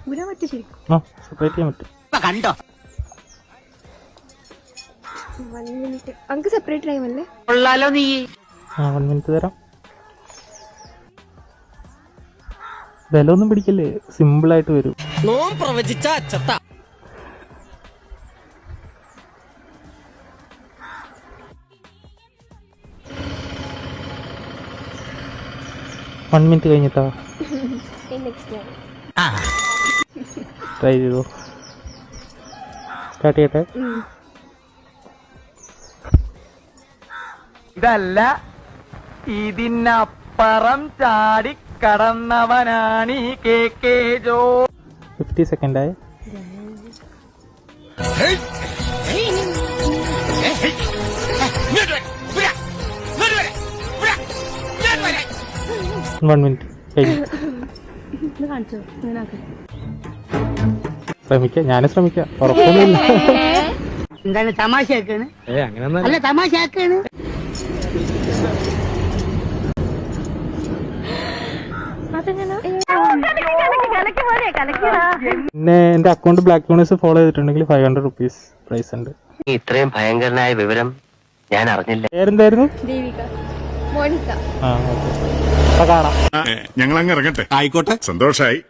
ഊരാൻ പറ്റും ശരിക്കും. സെപ്പറേറ്റ് ചെയ്യാൻ പറ്റും. കണ്ടോ 1 മിനിറ്റ്. നമുക്ക് സെപ്പറേറ്റ് ടൈം അല്ലേ? കൊള്ളാലോ നീ. 1 മിനിറ്റ് തരാം. ബലമൊന്നും പിടിക്കല്ലേ, സിമ്പിൾ ആയിട്ട് വരും. നോം പ്രവചിച്ച അച്ചത്ത. വൺ മിനിറ്റ് കഴിഞ്ഞിട്ടാ നെക്സ്റ്റ് ടൈം ട്രൈ ചെയ്തോ. സ്റ്റാർട്ട് ചെയ്യട്ടെ. ഇതല്ല ഇതിനപ്പുറം ചാടി കടന്നവനാണ് ഈ കെ ജോ. 50 സെക്കൻഡായി. വൺ മിനിറ്റ് കഴിഞ്ഞു. ശ്രമിക്കാം, ഞാനും ശ്രമിക്കാം, ഉറപ്പൊന്നുമില്ല. എന്താണ് തമാശയാക്കാണ്? അല്ല തമാശയാക്കാണ്. പിന്നെ എന്റെ അക്കൗണ്ട് ബ്ലാക്ക് യൂണിവേഴ്സ് ഫോളോ ചെയ്തിട്ടുണ്ടെങ്കിൽ 500 റുപ്പീസ് പ്രൈസ് ഉണ്ട്. ഇത്രയും ഭയങ്കരനായ വിവരം ഞാൻ അറിഞ്ഞില്ല. പേരെന്തായിരുന്നു? ദേവിക, മോണിക്ക. ഓക്കെ, കാണാം. ഞങ്ങൾ അങ്ങ് ഇറങ്ങട്ടെ. ആയിക്കോട്ടെ, സന്തോഷായി.